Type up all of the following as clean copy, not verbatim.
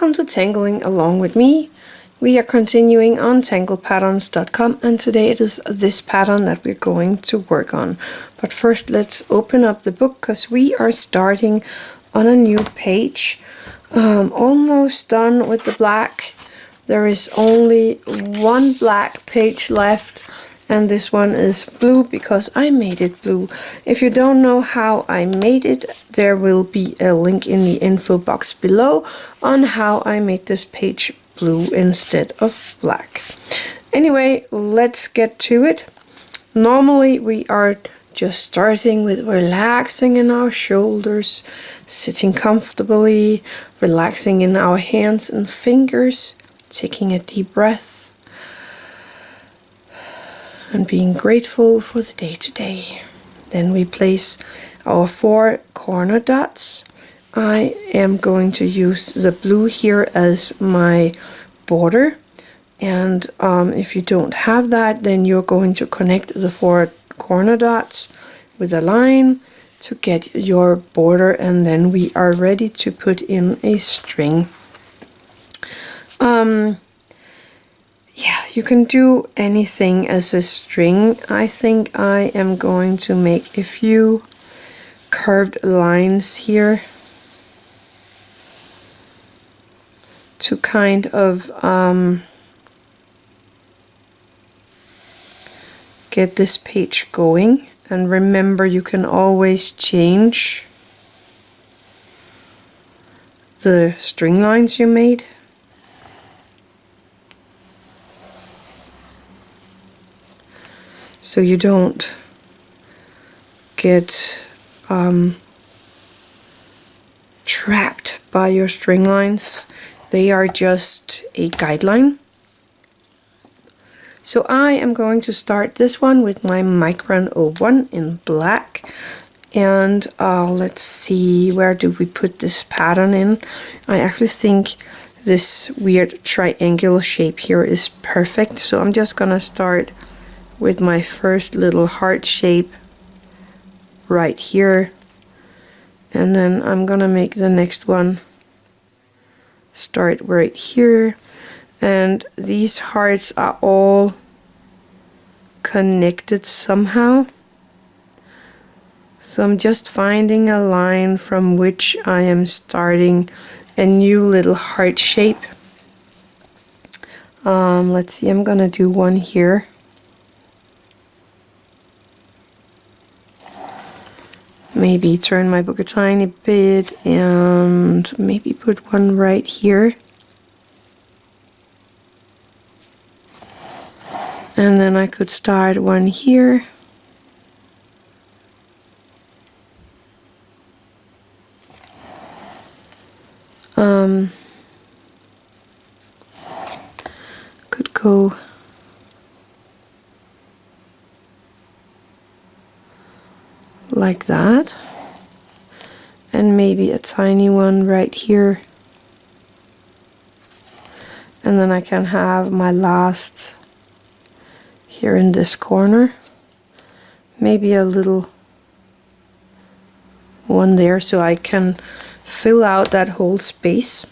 Welcome to Tangling Along with me. We are continuing on tanglepatterns.com, and today it is this pattern that we're going to work on. But first let's open up the book because we are starting on a new page. Almost done with the black. There is only one black page left, and this one is blue because I made it blue. If you don't know how I made it, there will be a link in the info box below on how I made this page blue instead of black. Anyway, let's get to it. Normally we are just starting with relaxing in our shoulders, sitting comfortably, relaxing in our hands and fingers, taking a deep breath, and being grateful for the day today. Then we place our 4 corner dots. I am going to use the blue here as my border, and if you don't have that, then you're going to connect the 4 corner dots with a line to get your border, and then we are ready to put in a string. Yeah, you can do anything as a string. I think I am going to make a few curved lines here to kind of get this page going. And remember, you can always change the string lines you made. So you don't get trapped by your string lines. They are just a guideline. So I am going to start this one with my micron 01 in black. And let's see, where do we put this pattern in? I actually think this weird triangular shape here is perfect. So I'm just gonna start with my first little heart shape right here, and then I'm gonna make the next one start right here, and these hearts are all connected somehow, so I'm just finding a line from which I am starting a new little heart shape. Let's see, I'm gonna do one here. Maybe turn my book a tiny bit and maybe put one right here. And then I could start one here. Could go like that, and maybe a tiny one right here, and then I can have my last here in this corner, maybe a little one there so I can fill out that whole space.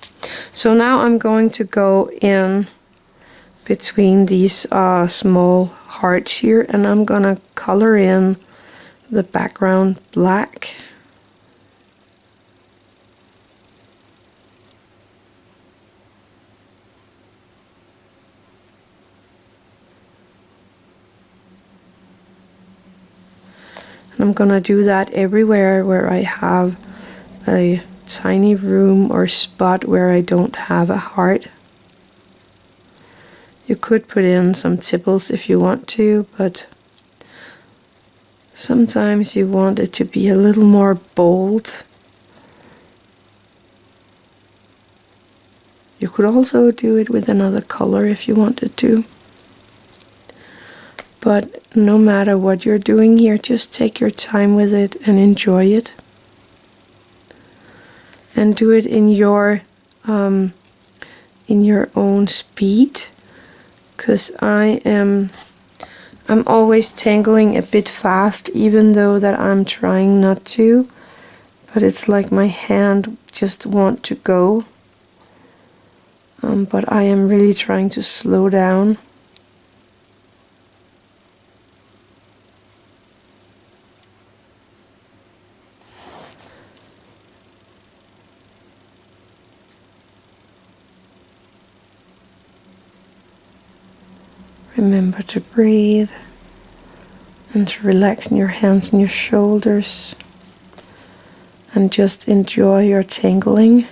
So now I'm going to go in between these small hearts here, and I'm gonna color in the background black. And I'm gonna do that everywhere where I have a tiny room or spot where I don't have a heart. You could put in some tipples if you want to, but sometimes you want it to be a little more bold. You could also do it with another color if you wanted to. But no matter what you're doing here, just take your time with it and enjoy it. And do it in your own speed, because I'm always tangling a bit fast, even though that I'm trying not to, but it's like my hand just want to go. but I am really trying to slow down. Remember to breathe and to relax in your hands and your shoulders and just enjoy your tangling.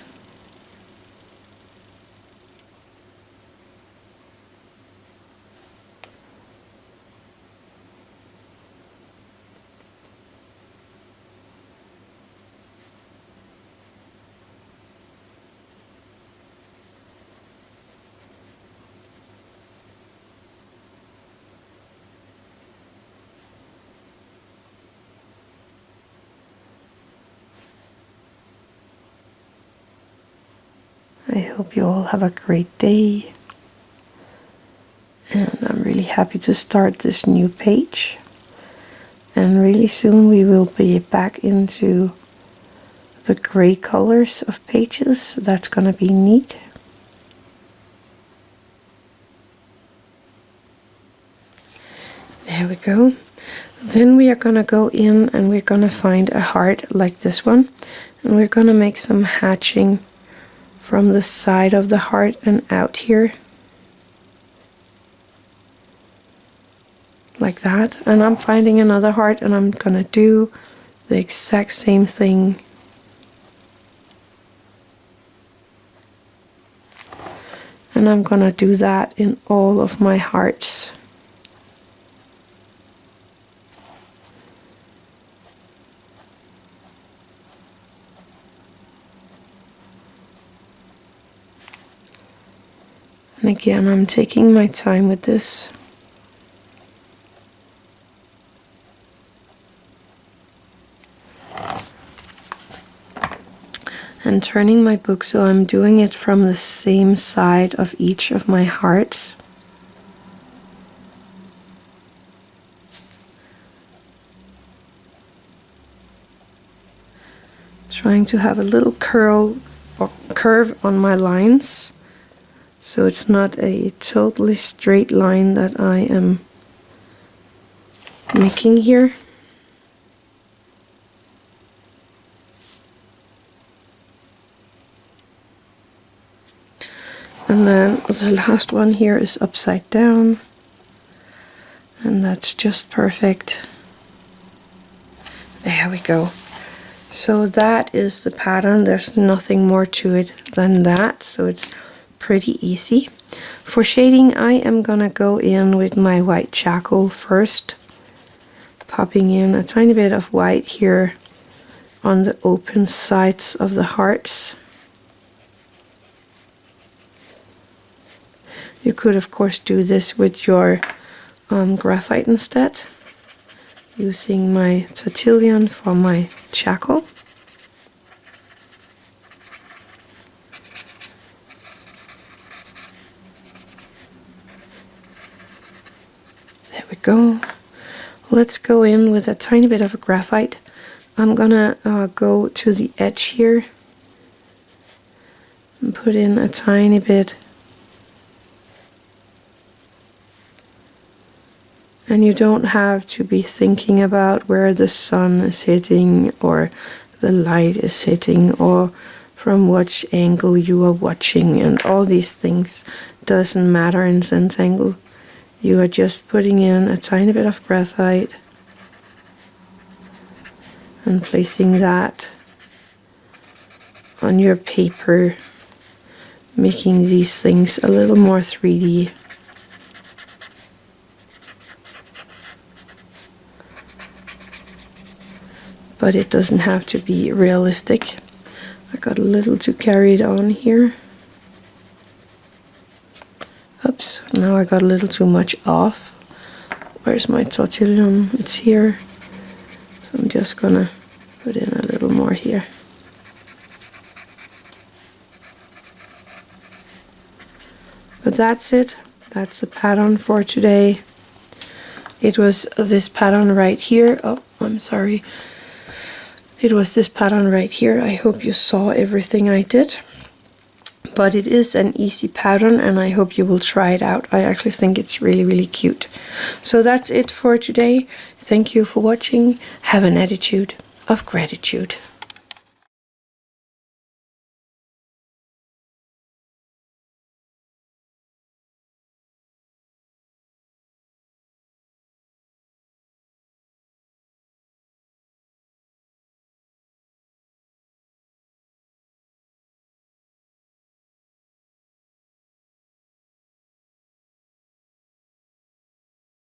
I hope you all have a great day, and I'm really happy to start this new page, and really soon we will be back into the gray colors of pages, so that's gonna be neat. There we go. Then we are gonna go in and we're gonna find a heart like this one, and we're gonna make some hatching from the side of the heart and out here like that. And I'm finding another heart and I'm gonna do the exact same thing. And I'm gonna do that in all of my hearts. And again, I'm taking my time with this. And turning my book so I'm doing it from the same side of each of my hearts. Trying to have a little curl or curve on my lines, so it's not a totally straight line that I am making here. And then the last one here is upside down, and that's just perfect. There we go. So that is the pattern. There's nothing more to it than that, so it's pretty easy. For shading, I am gonna go in with my white charcoal first, popping in a tiny bit of white here on the open sides of the hearts. You could of course do this with your graphite instead, using my Tortillion for my charcoal. There we go. Let's go in with a tiny bit of graphite. I'm gonna go to the edge here and put in a tiny bit. And you don't have to be thinking about where the sun is hitting or the light is hitting or from which angle you are watching, and all these things doesn't matter in Zentangle. You are just putting in a tiny bit of graphite and placing that on your paper, making these things a little more 3D. But it doesn't have to be realistic. I got a little too carried on here. Oops, now I got a little too much off. Where's my Tortillion? It's here. So I'm just gonna put in a little more here. But that's it. That's the pattern for today. It was this pattern right here. Oh, I'm sorry. It was this pattern right here. I hope you saw everything I did. but it is an easy pattern and I hope you will try it out. I actually think it's really, really cute. So that's it for today. Thank you for watching. Have an attitude of gratitude.